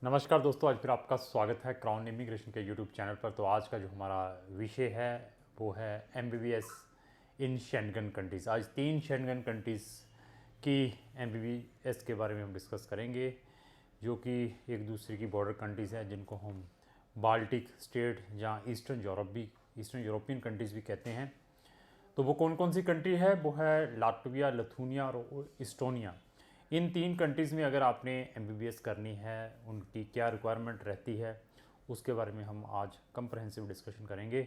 नमस्कार दोस्तों, आज फिर आपका स्वागत है क्राउन इमिग्रेशन के यूट्यूब चैनल पर। तो आज का जो हमारा विषय है वो है एमबीबीएस इन शेंगन कंट्रीज़। आज 3 शेंगन कंट्रीज़ की एमबीबीएस के बारे में हम डिस्कस करेंगे, जो कि एक दूसरे की बॉर्डर कंट्रीज़ हैं, जिनको हम बाल्टिक स्टेट या ईस्टर्न यूरोपियन कंट्रीज़ भी कहते हैं। तो वो कौन कौन सी कंट्री है? वो है लाटविया, लिथुआनिया और इस्टोनिया। इन 3 कंट्रीज़ में अगर आपने एमबीबीएस करनी है, उनकी क्या रिक्वायरमेंट रहती है, उसके बारे में हम आज कंप्रहेंसिव डिस्कशन करेंगे।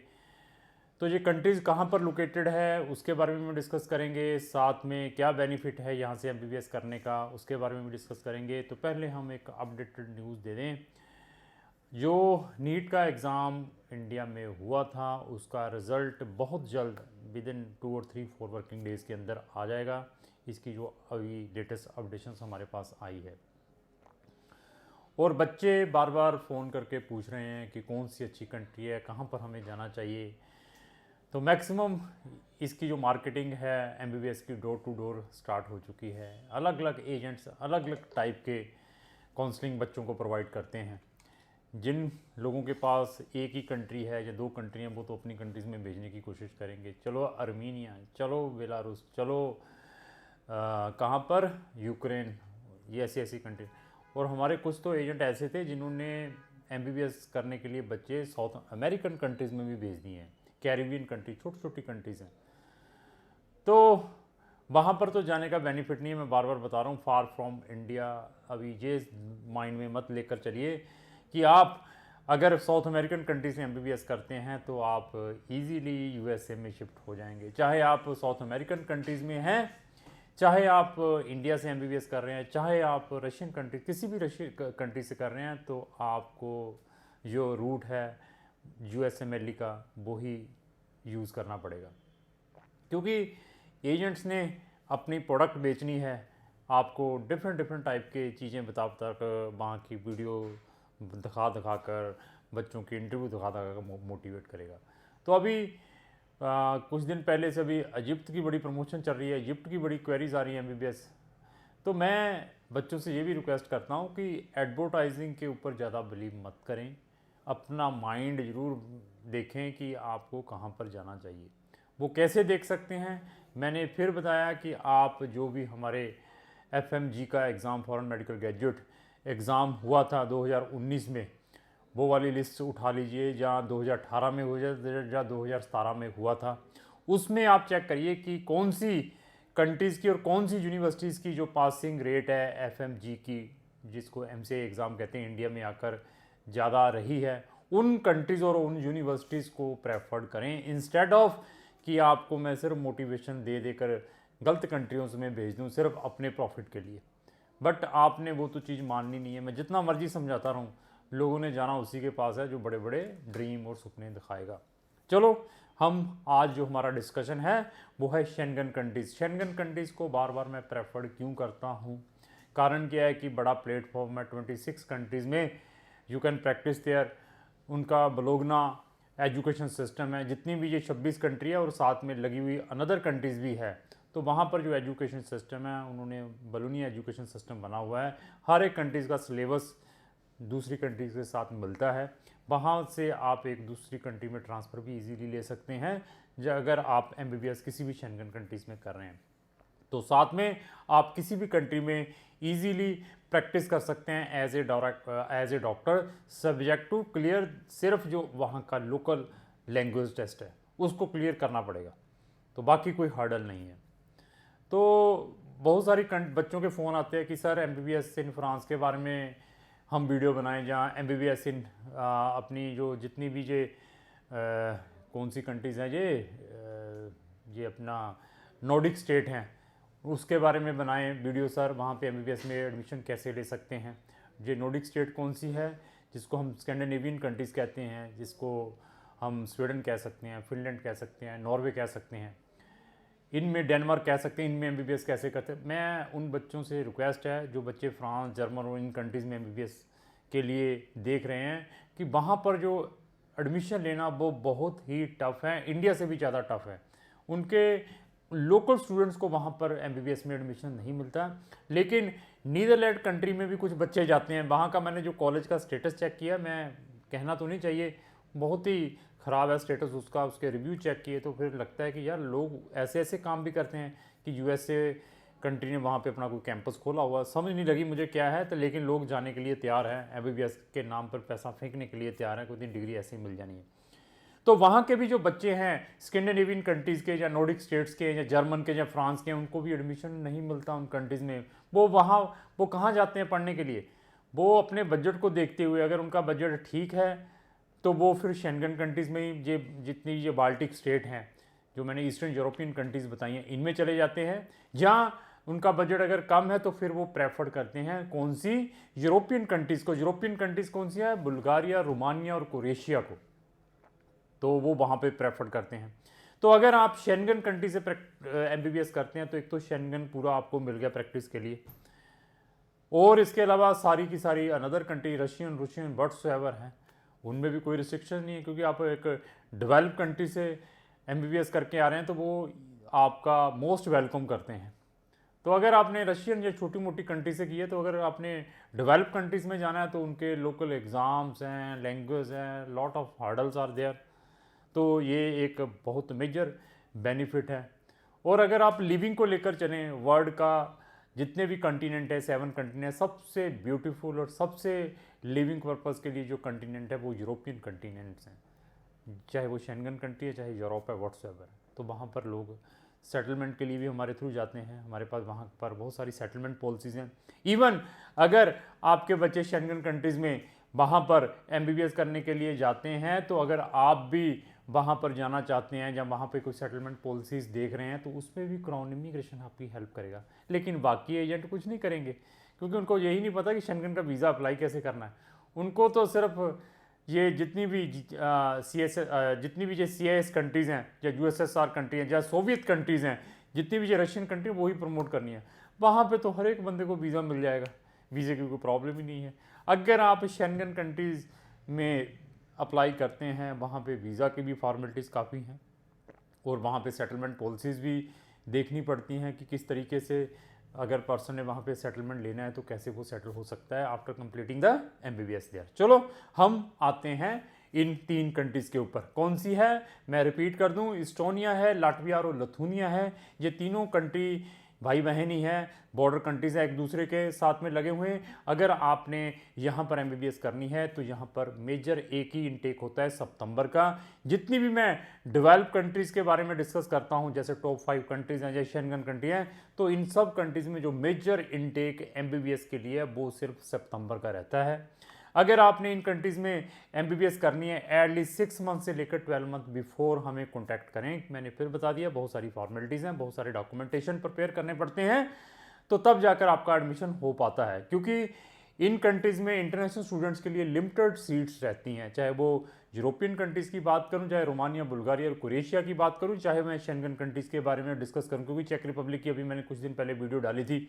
तो ये कंट्रीज़ कहाँ पर लोकेटेड है उसके बारे में डिस्कस करेंगे, साथ में क्या बेनिफिट है यहाँ से एमबीबीएस करने का उसके बारे में भी डिस्कस करेंगे। तो पहले हम एक अपडेटेड न्यूज़ दे दें। जो नीट का एग्ज़ाम इंडिया में हुआ था, उसका रिज़ल्ट बहुत जल्द विद इन 2 और 3-4 वर्किंग डेज़ के अंदर आ जाएगा। इसकी जो अभी लेटेस्ट अपडेशंस हमारे पास आई है, और बच्चे बार बार फ़ोन करके पूछ रहे हैं कि कौन सी अच्छी कंट्री है, कहाँ पर हमें जाना चाहिए। तो मैक्सिमम इसकी जो मार्केटिंग है एमबीबीएस की डोर टू डोर स्टार्ट हो चुकी है। अलग अलग एजेंट्स अलग अलग टाइप के काउंसलिंग बच्चों को प्रोवाइड करते हैं। जिन लोगों के पास एक ही कंट्री है या 2 कंट्री हैं, वो तो अपनी कंट्रीज़ में भेजने की कोशिश करेंगे। चलो आर्मीनिया, चलो बेलारूस, चलो कहाँ पर यूक्रेन, ये ऐसी ऐसी कंट्री। और हमारे कुछ तो एजेंट ऐसे थे जिन्होंने एमबीबीएस करने के लिए बच्चे साउथ अमेरिकन कंट्रीज़ में भी भेज दिए हैं। कैरिबियन कंट्री, छोटी छोटी कंट्रीज़ हैं। तो वहाँ पर तो जाने का बेनिफिट नहीं है, मैं बार बार बता रहा हूँ, फार फ्रॉम इंडिया। अभी ये माइंड में मत लेकर चलिए कि आप अगर साउथ अमेरिकन कंट्री से एमबीबीएस करते हैं तो आप इजीली यूएसए में शिफ्ट हो जाएंगे। चाहे आप साउथ अमेरिकन कंट्रीज़ में हैं, चाहे आप इंडिया से एमबीबीएस कर रहे हैं, चाहे आप रशियन कंट्री, किसी भी रशियन कंट्री से कर रहे हैं, तो आपको जो रूट है यूएसएमएलई का वो ही यूज़ करना पड़ेगा, क्योंकि एजेंट्स ने अपनी प्रोडक्ट बेचनी है। आपको डिफरेंट डिफरेंट टाइप के चीज़ें बता कर, वहाँ की वीडियो दिखा दिखा कर, बच्चों की इंटरव्यू दिखा दिखा कर मोटिवेट करेगा। तो अभी कुछ दिन पहले से अभी इजिप्ट की बड़ी प्रमोशन चल रही है, इजिप्ट की बड़ी क्वेरीज आ रही है एमबीबीएस। तो मैं बच्चों से ये भी रिक्वेस्ट करता हूँ कि एडवर्टाइजिंग के ऊपर ज़्यादा बिलीव मत करें, अपना माइंड ज़रूर देखें कि आपको कहाँ पर जाना चाहिए। वो कैसे देख सकते हैं? मैंने फिर बताया कि आप जो भी हमारे एफएमजी का exam, foreign medical graduate exam हुआ था 2019 में, वो वाली लिस्ट उठा लीजिए, जहाँ 2018 में हो जाए या 2017 में हुआ था। उसमें आप चेक करिए कि कौन सी कंट्रीज़ की और कौन सी यूनिवर्सिटीज़ की जो पासिंग रेट है एफएमजी की, जिसको एमसीए एग्ज़ाम कहते हैं, इंडिया में आकर ज़्यादा रही है। उन कंट्रीज़ और उन यूनिवर्सिटीज़ को प्रेफर्ड करें, इंस्टेड ऑफ कि आपको मैं सिर्फ मोटिवेशन दे देकर गलत कंट्रियों में भेज दूँ सिर्फ अपने प्रॉफिट के लिए। बट आपने वो तो चीज़ माननी नहीं है। मैं जितना मर्जी समझाता रहूँ, लोगों ने जाना उसी के पास है जो बड़े बड़े ड्रीम और सपने दिखाएगा। चलो, हम आज जो हमारा डिस्कशन है वो है शेंगन कंट्रीज़। शेंगन कंट्रीज़ को बार बार मैं प्रेफर्ड क्यों करता हूँ? कारण क्या है कि बड़ा प्लेटफॉर्म है, 26 कंट्रीज़ में यू कैन प्रैक्टिस देयर। उनका बलोगना एजुकेशन सिस्टम है। जितनी भी ये 26 कंट्री है और साथ में लगी हुई अनदर कंट्रीज़ भी है, तो वहाँ पर जो एजुकेशन सिस्टम है, उन्होंने बलूनी एजुकेशन सिस्टम बना हुआ है। हर एक कंट्रीज़ का सिलेबस दूसरी कंट्रीज़ के साथ मिलता है। वहाँ से आप एक दूसरी कंट्री में ट्रांसफ़र भी इजीली ले सकते हैं, अगर आप एमबीबीएस किसी भी शेंगन कंट्रीज़ में कर रहे हैं। तो साथ में आप किसी भी कंट्री में इजीली प्रैक्टिस कर सकते हैं as a doctor, subject to clear सिर्फ जो वहाँ का लोकल लैंग्वेज टेस्ट है उसको क्लियर करना पड़ेगा, तो बाकी कोई हर्डल नहीं है। तो बहुत सारी बच्चों के फ़ोन आते हैं कि सर एमबीबीएस इन फ्रांस के बारे में हम वीडियो बनाएं, जहाँ एमबीबीएस इन अपनी जो जितनी भी ये कौन सी कंट्रीज़ हैं, ये अपना नॉर्डिक स्टेट हैं, उसके बारे में बनाएं वीडियो सर। वहाँ पे एमबीबीएस में एडमिशन कैसे ले सकते हैं? ये नॉर्डिक स्टेट कौन सी है? जिसको हम स्कैंडिनेवियन कंट्रीज़ कहते हैं, जिसको हम स्वीडन कह सकते हैं, फिनलैंड कह सकते हैं, नॉर्वे कह सकते हैं, इनमें डेनमार्क कह सकते हैं। इनमें एमबीबीएस कैसे करते हैं? मैं उन बच्चों से रिक्वेस्ट है जो बच्चे फ्रांस, जर्मन और इन कंट्रीज़ में एमबीबीएस के लिए देख रहे हैं, कि वहाँ पर जो एडमिशन लेना वो बहुत ही टफ़ है, इंडिया से भी ज़्यादा टफ़ है। उनके लोकल स्टूडेंट्स को वहाँ पर एमबीबीएस में एडमिशन नहीं मिलता। लेकिन नीदरलैंड कंट्री में भी कुछ बच्चे जाते हैं। वहाँ का मैंने जो कॉलेज का स्टेटस चेक किया, मैं कहना तो नहीं चाहिए, बहुत ही ख़राब है स्टेटस उसका। उसके रिव्यू चेक किए तो फिर लगता है कि यार लोग ऐसे ऐसे काम भी करते हैं कि यूएसए कंट्री ने वहाँ पे अपना कोई कैंपस खोला हुआ, समझ नहीं लगी मुझे क्या है। तो लेकिन लोग जाने के लिए तैयार हैं, एमबीबीएस के नाम पर पैसा फेंकने के लिए तैयार हैं, कोई दिन डिग्री ऐसे ही मिल जानी है। तो वहाँ के भी जो बच्चे हैं स्कैंडिनेवियन कंट्रीज़ के या नॉर्डिक स्टेट्स के या जर्मन के या फ्रांस के, उनको भी एडमिशन नहीं मिलता उन कंट्रीज़ में। वो कहाँ जाते हैं पढ़ने के लिए? वो अपने बजट को देखते हुए, अगर उनका बजट ठीक है तो वो फिर शेंगन कंट्रीज़ में ही, जितनी ये बाल्टिक स्टेट हैं, जो मैंने ईस्टर्न यूरोपियन कंट्रीज़ बताई हैं, इनमें चले जाते हैं। जहाँ उनका बजट अगर कम है तो फिर वो प्रेफर करते हैं कौन सी? यूरोपियन कंट्रीज़ को। यूरोपियन कंट्रीज़ कौन सी है? बुल्गारिया, रोमानिया और क्रोएशिया को। तो वो वहाँ पे प्रेफर करते हैं। तो अगर आप शेंगन कंट्री से एमबीबीएस करते हैं तो एक तो शेंगन पूरा आपको मिल गया प्रैक्टिस के लिए, और इसके अलावा सारी की सारी अनदर कंट्री रशियन व्हाट्सएवर हैं, उनमें भी कोई रिस्ट्रिक्शन नहीं है, क्योंकि आप एक डेवलप कंट्री से एमबीबीएस करके आ रहे हैं तो वो आपका मोस्ट वेलकम करते हैं। तो अगर आपने रशियन या छोटी मोटी कंट्री से की है, तो अगर आपने डेवलप कंट्रीज़ में जाना है तो उनके लोकल एग्ज़ाम्स हैं, लैंग्वेज हैं, lot of hurdles are there. तो ये एक बहुत मेजर बेनिफिट है। और अगर आप लिविंग को लेकर चलें, वर्ल्ड का जितने भी कंटिनेंट है, 7 कंटिनेंट, सबसे ब्यूटीफुल और सबसे लिविंग पर्पस के लिए जो कंटिनेंट है वो यूरोपियन कंटिनेंट्स हैं, चाहे वो शेंगन कंट्री है, चाहे यूरोप है, व्हाट्सएवर। तो वहाँ पर लोग सेटलमेंट के लिए भी हमारे थ्रू जाते हैं। हमारे पास वहाँ पर बहुत सारी सेटलमेंट पॉलिसीज़ हैं। इवन अगर आपके बच्चे शेंगन कंट्रीज़ में वहाँ पर एमबीबीएस करने के लिए जाते हैं, तो अगर आप भी वहाँ पर जाना चाहते हैं या वहाँ पे कोई सेटलमेंट पॉलिसीज़ देख रहे हैं, तो उसमें भी क्राउन इमिग्रेशन आपकी हेल्प करेगा। लेकिन बाकी एजेंट कुछ नहीं करेंगे, क्योंकि उनको यही नहीं पता कि शेंगन का वीज़ा अप्लाई कैसे करना है। उनको तो सिर्फ ये जितनी भी CIS कंट्रीज़ हैं या USSR कंट्री हैं या सोवियत कंट्रीज़ हैं, जितनी भी ये रशियन कंट्री, वही प्रमोट करनी है। वहाँ पे तो हर एक बंदे को वीज़ा मिल जाएगा, वीज़े की कोई प्रॉब्लम ही नहीं है। अगर आप शेंगन कंट्रीज़ में अप्लाई करते हैं, वहाँ पे वीज़ा की भी फॉर्मेलिटीज़ काफ़ी हैं, और वहाँ पे सेटलमेंट पॉलिसीज़ भी देखनी पड़ती हैं कि किस तरीके से अगर पर्सन ने वहाँ पे सेटलमेंट लेना है तो कैसे वो सेटल हो सकता है after completing the MBBS there. चलो हम आते हैं इन 3 कंट्रीज़ के ऊपर। कौन सी है? मैं रिपीट कर दूं, इस्टोनिया है, लाटविया और लिथुआनिया है। ये तीनों कंट्री भाई बहन ही हैं, बॉर्डर कंट्रीज़ हैं, एक दूसरे के साथ में लगे हुए हैं। अगर आपने यहाँ पर एमबीबीएस करनी है तो यहाँ पर मेजर एक ही इनटेक होता है सितंबर का। जितनी भी मैं डेवलप कंट्रीज़ के बारे में डिस्कस करता हूँ, जैसे टॉप 5 कंट्रीज़ हैं या शेंगन कंट्री हैं, तो इन सब कंट्रीज़ में जो मेजर इनटेक एमबीबीएस के लिए वो सिर्फ सितंबर का रहता है। अगर आपने इन कंट्रीज़ में एमबीबीएस करनी है, एटलीस्ट 6 मंथ से लेकर 12 मंथ बिफोर हमें कॉन्टैक्ट करें। मैंने फिर बता दिया, बहुत सारी फॉर्मेलिटीज़ हैं, बहुत सारे डॉक्यूमेंटेशन प्रिपेयर करने पड़ते हैं, तो तब जाकर आपका एडमिशन हो पाता है। क्योंकि इन कंट्रीज़ में इंटरनेशनल स्टूडेंट्स के लिए लिमिटेड सीट्स रहती हैं, चाहे वो यूरोपियन कंट्रीज़ की बात करूं, चाहे रोमानिया, बुल्गारिया और क्रोएशिया की बात करूं, चाहे मैं शेंगन कंट्रीज़ के बारे में डिस्कस करूं, क्योंकि चेक रिपब्लिक की अभी मैंने कुछ दिन पहले वीडियो डाली थी।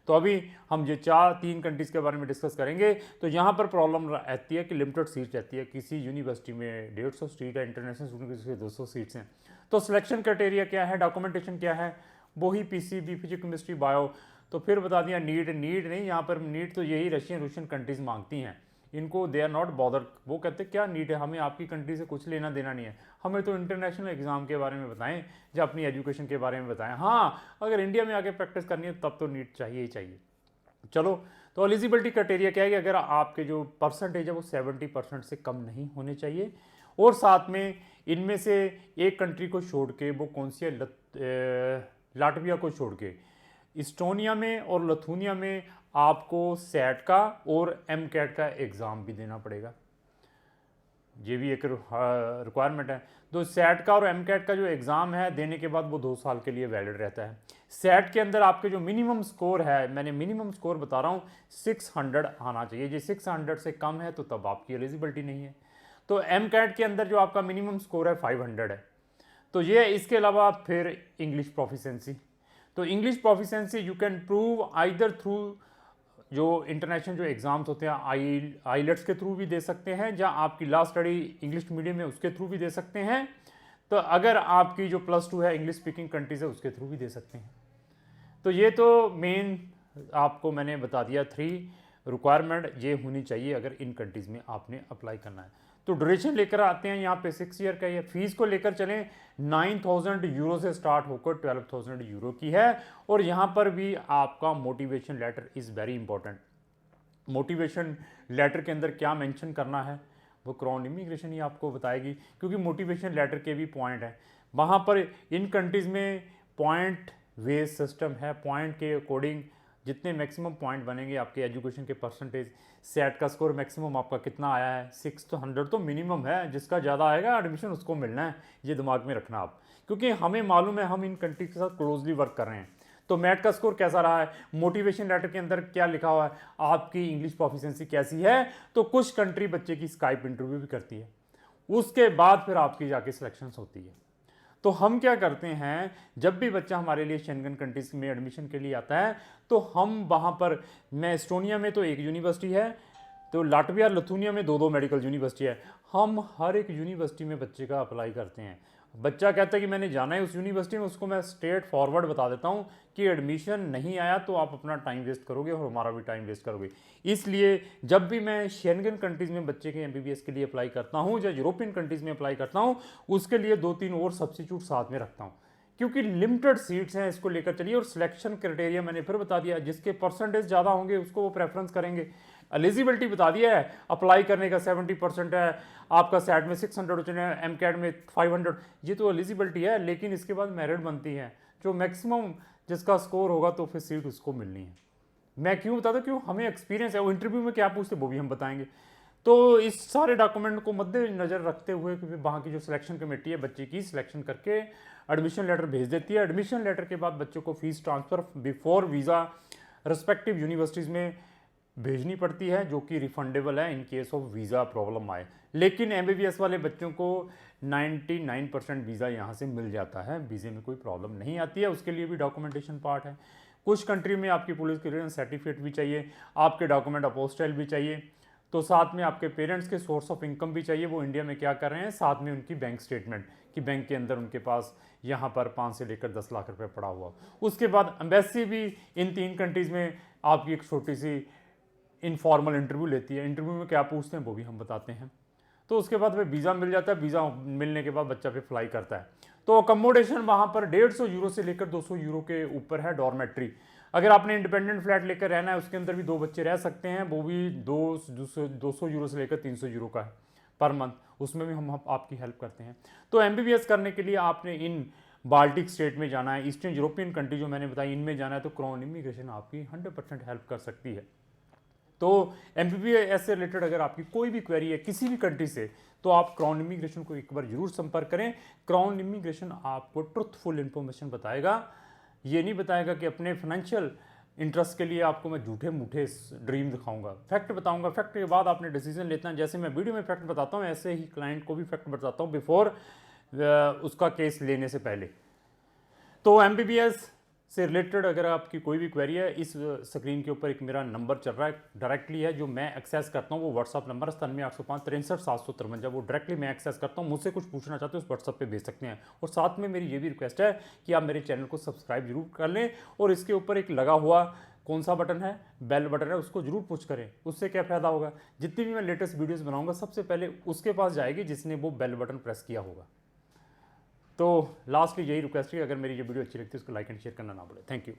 तो अभी हम ये 3 कंट्रीज़ के बारे में डिस्कस करेंगे। तो यहाँ पर प्रॉब्लम रहती है कि लिमिटेड सीट रहती है। किसी यूनिवर्सिटी में 150 सीट है, इंटरनेशनल स्टूडेंट के 200 सीट्स हैं। तो सिलेक्शन क्राइटेरिया क्या है, डॉक्यूमेंटेशन क्या है, वही PCB, फिजिक्स, केमिस्ट्री, बायो। तो फिर बता दिया, नीट नहीं, यहाँ पर नीट तो यही रशियन कंट्रीज़ मांगती हैं। इनको दे आर नॉट बॉदर। वो कहते क्या नीट है, हमें आपकी कंट्री से कुछ लेना देना नहीं है, हमें तो इंटरनेशनल एग्जाम के बारे में बताएं या अपनी एजुकेशन के बारे में बताएं। हाँ, अगर इंडिया में आके प्रैक्टिस करनी है तब तो नीट चाहिए ही चाहिए। चलो, तो एलिजिबिलिटी क्राइटेरिया क्या है कि अगर आपके जो परसेंटेज है वो 70% से कम नहीं होने चाहिए, और साथ में इनमें से एक कंट्री को छोड़ के, वो कौन सी है, लाटविया को छोड़ के, इस्टोनिया में और लिथुआनिया में आपको सेट का और MCAT का एग्ज़ाम भी देना पड़ेगा। ये भी एक रिक्वायरमेंट है। तो सेट का और MCAT का जो एग्ज़ाम है देने के बाद वो 2 साल के लिए वैलिड रहता है। सेट के अंदर आपके जो मिनिमम स्कोर है, मैंने मिनिमम स्कोर बता रहा हूँ, 600 आना चाहिए। ये 600 से कम है तो तब आपकी एलिजिबिलिटी नहीं है। तो MCAT के अंदर जो आपका मिनिमम स्कोर है 500 है। तो ये, इसके अलावा फिर इंग्लिश प्रोफिशेंसी। तो English proficiency you can prove either through जो इंटरनेशनल जो एग्ज़ाम्स होते हैं, आईलेट्स के थ्रू भी दे सकते हैं, या आपकी लास्ट स्टडी इंग्लिश मीडियम में उसके थ्रू भी दे सकते हैं। तो अगर आपकी जो +2 है इंग्लिश स्पीकिंग कंट्रीज है उसके थ्रू भी दे सकते हैं। तो ये तो मेन आपको मैंने बता दिया 3 रिक्वायरमेंट ये होनी चाहिए अगर इन कंट्रीज़ में आपने अप्लाई करना है। तो ड्यूरेशन लेकर आते हैं यहाँ पे 6 ईयर का, ये फीस को लेकर चलें 9,000 यूरो से स्टार्ट होकर 12,000 यूरो की है। और यहाँ पर भी आपका motivation letter is very important. Motivation letter के अंदर क्या मेंशन करना है वो क्राउन इमिग्रेशन ही आपको बताएगी, क्योंकि मोटिवेशन लेटर के भी पॉइंट हैं वहाँ पर। इन कंट्रीज़ में पॉइंट वेज सिस्टम है, पॉइंट के अकॉर्डिंग जितने मैक्सिमम पॉइंट बनेंगे आपके एजुकेशन के परसेंटेज, सेट का स्कोर मैक्सिमम आपका कितना आया है 600 तो मिनिमम है, जिसका ज़्यादा आएगा एडमिशन उसको मिलना है, ये दिमाग में रखना आप, क्योंकि हमें मालूम है हम इन कंट्री के साथ क्लोजली वर्क कर रहे हैं। तो मैट का स्कोर कैसा रहा है, मोटिवेशन लेटर के अंदर क्या लिखा हुआ है, आपकी इंग्लिश प्रोफिशिएंसी कैसी है। तो कुछ कंट्री बच्चे की स्काइप इंटरव्यू भी करती है, उसके बाद फिर आपकी जाके सिलेक्शन होती है। तो हम क्या करते हैं, जब भी बच्चा हमारे लिए शेंगन कंट्रीज में एडमिशन के लिए आता है तो हम वहाँ पर, मैं एस्टोनिया में तो एक यूनिवर्सिटी है, तो लाटविया लिथुनिया में 2 मेडिकल यूनिवर्सिटी है, हम हर एक यूनिवर्सिटी में बच्चे का अप्लाई करते हैं। बच्चा कहता है कि मैंने जाना है उस यूनिवर्सिटी में, उसको मैं स्ट्रेट फॉरवर्ड बता देता हूँ कि एडमिशन नहीं आया तो आप अपना टाइम वेस्ट करोगे और हमारा भी टाइम वेस्ट करोगे। इसलिए जब भी मैं शेंगन कंट्रीज़ में बच्चे के MBBS के लिए अप्लाई करता हूँ या यूरोपियन कंट्रीज़ में अप्लाई करता हूँ, उसके लिए 2-3 और सब्स्टिट्यूट साथ में रखता हूँ, क्योंकि लिमिटेड सीट्स हैं, इसको लेकर चलिए। और सिलेक्शन क्राइटेरिया मैंने फिर बता दिया, जिसके परसेंटेज ज़्यादा होंगे उसको वो प्रेफरेंस करेंगे। एलिजिबिलिटी बता दिया है, अप्लाई करने का 70% है, आपका सेट में 600 है, MCAT में 500, ये तो एलिजिबिलिटी है, लेकिन इसके बाद मेरिट बनती है, जो मैक्सिमम जिसका स्कोर होगा तो फिर सीट उसको मिलनी है। मैं क्यों बताता हूँ, क्यों हमें एक्सपीरियंस है, वो इंटरव्यू में क्या पूछते वो भी हम बताएंगे। तो इस सारे डॉक्यूमेंट को मद्देनजर रखते हुए कि वहाँ की जो सिलेक्शन कमेटी है बच्चे की सिलेक्शन करके एडमिशन लेटर भेज देती है। एडमिशन लेटर के बाद बच्चों को fees transfer before visa respective universities में भेजनी पड़ती है, जो कि रिफंडेबल है in case of visa problem आए। लेकिन MBBS वाले बच्चों को 99% वीज़ा यहाँ से मिल जाता है, वीज़े में कोई प्रॉब्लम नहीं आती है। उसके लिए भी डॉक्यूमेंटेशन पार्ट है। कुछ कंट्री में आपकी पुलिस क्लियरेंस सर्टिफिकेट भी चाहिए, आपके डॉक्यूमेंट अपोस्टाइल भी चाहिए, तो साथ में आपके पेरेंट्स के सोर्स ऑफ इनकम भी चाहिए, वो इंडिया में क्या कर रहे हैं, साथ में उनकी बैंक स्टेटमेंट कि बैंक के अंदर उनके पास यहाँ पर 5 से लेकर 10 लाख रुपए पड़ा हुआ। उसके बाद एम्बेसी भी इन 3 कंट्रीज़ में आपकी एक छोटी सी इनफॉर्मल इंटरव्यू लेती है। इंटरव्यू में क्या पूछते हैं वो भी हम बताते हैं। तो उसके बाद फिर वीज़ा मिल जाता है, वीज़ा मिलने के बाद बच्चा फिर फ्लाई करता है। तो अकोमोडेशन वहाँ पर 150 यूरो से लेकर 200 यूरो के ऊपर है डॉर्मेट्री। अगर आपने इंडिपेंडेंट फ्लैट लेकर रहना है उसके अंदर भी 2 बच्चे रह सकते हैं, वो भी 200 यूरो से लेकर 300 यूरो का है पर मंथ, उसमें भी हम आपकी हेल्प करते हैं। तो MBBS करने के लिए आपने इन बाल्टिक स्टेट में जाना है, ईस्टर्न यूरोपियन कंट्री जो मैंने बताई इनमें जाना है, तो क्राउन इमिग्रेशन आपकी 100% हेल्प कर सकती है। तो MBBS से रिलेटेड अगर आपकी कोई भी क्वेरी है किसी भी कंट्री से, तो आप क्राउन इमिग्रेशन को एक बार जरूर संपर्क करें। क्राउन इमिग्रेशन आपको ट्रुथफुल इन्फॉर्मेशन बताएगा, ये नहीं बताएगा कि अपने फाइनेंशियल इंटरेस्ट के लिए आपको मैं झूठे मूठे ड्रीम दिखाऊंगा। फैक्ट बताऊंगा, फैक्ट के बाद आपने डिसीजन लेना है। जैसे मैं वीडियो में फैक्ट बताता हूँ ऐसे ही क्लाइंट को भी फैक्ट बताता हूँ बिफोर उसका केस लेने से पहले। तो MBBS से रिलेटेड अगर आपकी कोई भी क्वेरी है, इस स्क्रीन के ऊपर एक मेरा नंबर चल रहा है डायरेक्टली है जो मैं एक्सेस करता हूँ, वो व्हाट्सअप नंबर 9780563753, वो डायरेक्टली मैं एक्सेस करता हूँ। मुझसे कुछ पूछना चाहते हो उस व्हाट्सअप पे भेज सकते हैं। और साथ में मेरी ये भी रिक्वेस्ट है कि आप मेरे चैनल को सब्सक्राइब जरूर कर लें, और इसके ऊपर एक लगा हुआ कौन सा बटन है, बेल बटन है, उसको जरूर पुश करें। उससे क्या फ़ायदा होगा, जितनी भी मैं लेटेस्ट वीडियोज़ बनाऊँगा सबसे पहले उसके पास जाएगी जिसने वो बेल बटन प्रेस किया होगा। तो लास्टली यही रिक्वेस्ट है कि अगर मेरी ये वीडियो अच्छी लगती है उसको लाइक एंड शेयर करना ना भूलें। Thank you.